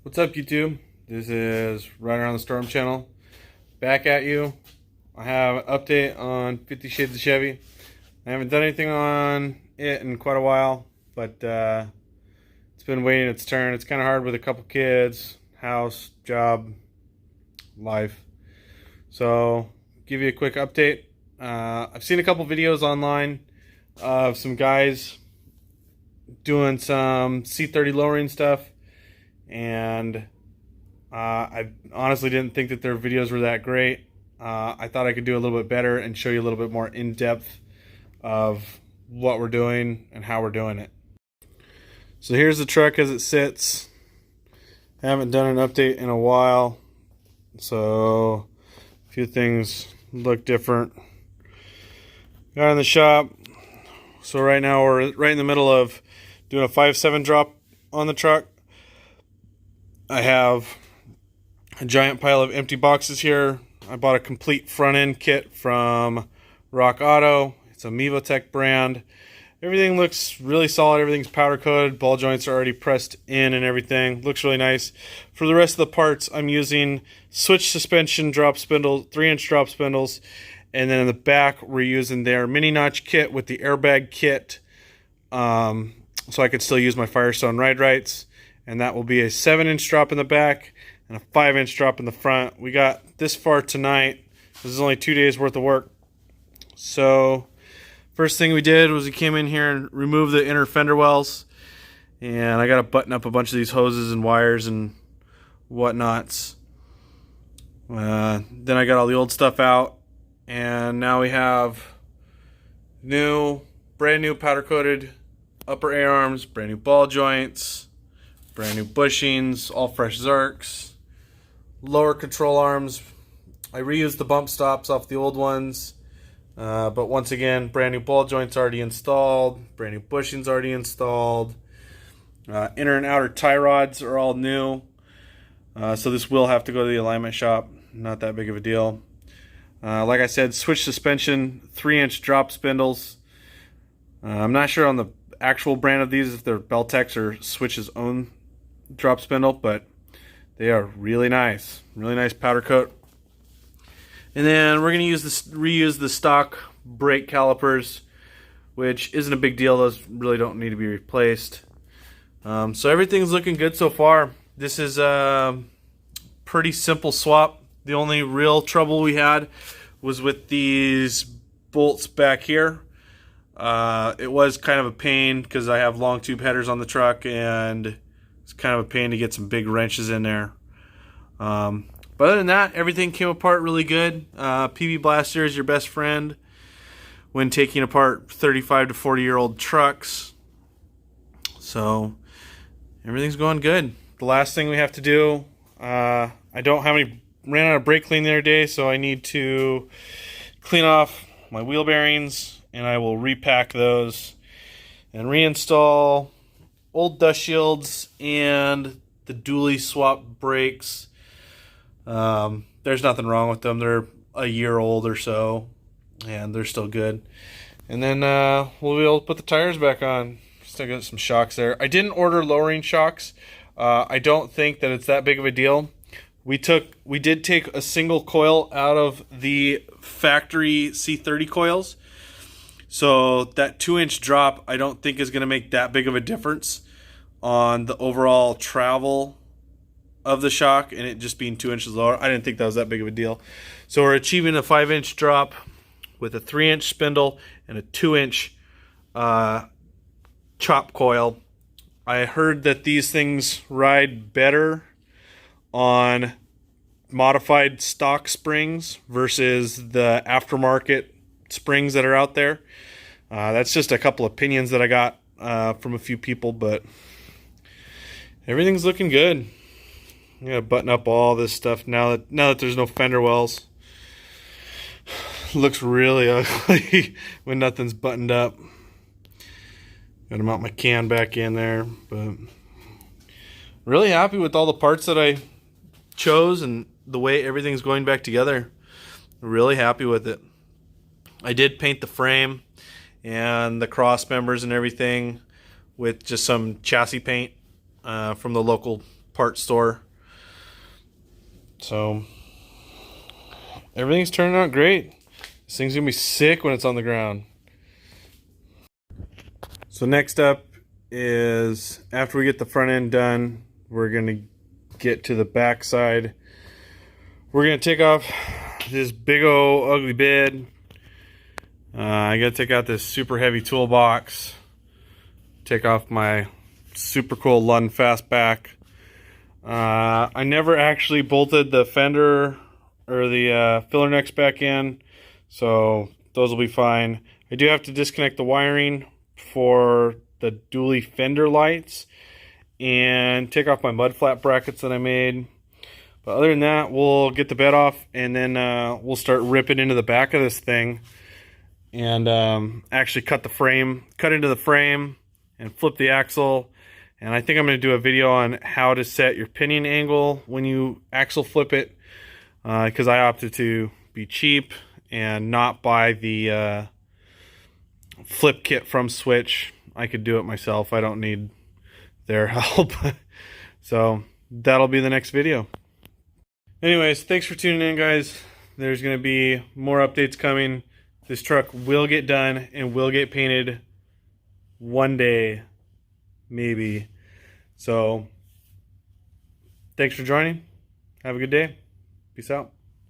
What's up, YouTube? This is Right Around the Storm channel. Back at you. I have an update on 50 Shades of Chevy. I haven't done anything on it in quite a while, but it's been waiting its turn. It's kind of hard with a couple kids, house, job, life. So, give you a quick update. I've seen a couple videos online of some guys doing some C30 lowering stuff, and I honestly didn't think that their videos were that great. I thought I could do a little bit better and show you a little bit more in depth of what we're doing and how we're doing it. So here's the truck as it sits. I haven't done an update in a while, so a few things look different. Got in the shop. So right now we're right in the middle of doing a 5.7 drop on the truck. I have a giant pile of empty boxes here. I bought a complete front end kit from Rockauto. It's a Mevotech brand. Everything looks really solid. Everything's powder coated. Ball joints are already pressed in and everything. Looks really nice. For the rest of the parts, I'm using switch suspension drop spindle, 3-inch drop spindles. And then in the back, we're using their mini notch kit with the airbag kit. So I could still use my Firestone ride rights. And that will be a 7-inch drop in the back and a 5-inch drop in the front. We got this far tonight. This is only 2 days worth of work. So first thing we did was we came in here and removed the inner fender wells. And I got to button up a bunch of these hoses and wires and whatnots. Then I got all the old stuff out. And now we have brand new powder coated upper A-arms, brand new ball joints, brand new bushings, all fresh Zerks, lower control arms. I reused the bump stops off the old ones, but once again, brand new ball joints already installed, brand new bushings already installed. Inner and outer tie rods are all new, so this will have to go to the alignment shop. Not that big of a deal. Like I said, switch suspension, 3-inch drop spindles. I'm not sure on the actual brand of these if they're Beltec's or Switch's own drop spindle, but they are really nice powder coat. And then we're going to reuse the stock brake calipers, which isn't a big deal. Those really don't need to be replaced. So everything's looking good so far. This is a pretty simple swap. The only real trouble we had was with these bolts back here. It was kind of a pain because I have long tube headers on the truck, and it's kind of a pain to get some big wrenches in there. But other than that, everything came apart really good. PB Blaster is your best friend when taking apart 35 to 40-year-old trucks. So everything's going good. The last thing we have to do, I ran out of brake clean the other day, so I need to clean off my wheel bearings, and I will repack those and reinstall old dust shields and the dually swap brakes. There's nothing wrong with them. They're a year old or so, and they're still good. And then we'll be able to put the tires back on. Still got some shocks there. I didn't order lowering shocks. I don't think that it's that big of a deal. We did take a single coil out of the factory C30 coils. So that 2-inch drop I don't think is going to make that big of a difference on the overall travel of the shock, and it just being 2 inches lower. I didn't think that was that big of a deal. So we're achieving a 5-inch drop with a 3-inch spindle and a 2-inch chop coil. I heard that these things ride better on modified stock springs versus the aftermarket springs that are out there. That's just a couple opinions that I got from a few people, but everything's looking good. I'm gonna button up all this stuff now that there's no fender wells. Looks really ugly when nothing's buttoned up. Gotta mount my can back in there, but really happy with all the parts that I chose and the way everything's going back together. Really happy with it. I did paint the frame and the cross members and everything with just some chassis paint from the local part store. So everything's turning out great. This thing's gonna be sick when it's on the ground. So next up is, after we get the front end done, we're gonna get to the back side. We're gonna take off this big old ugly bed. I gotta take out this super heavy toolbox. Take off my super cool Lund fastback. I never actually bolted the fender or the filler necks back in, so those will be fine. I do have to disconnect the wiring for the dually fender lights and take off my mud flap brackets that I made. But other than that, we'll get the bed off, and then we'll start ripping into the back of this thing and actually cut into the frame and flip the axle. And I think I'm going to do a video on how to set your pinion angle when you axle flip it, because I opted to be cheap and not buy the flip kit from Switch. I could do it myself. I don't need their help. So that'll be the next video. Anyways, thanks for tuning in, guys. There's going to be more updates coming. This truck will get done and will get painted one day, maybe. So thanks for joining. Have a good day. Peace out.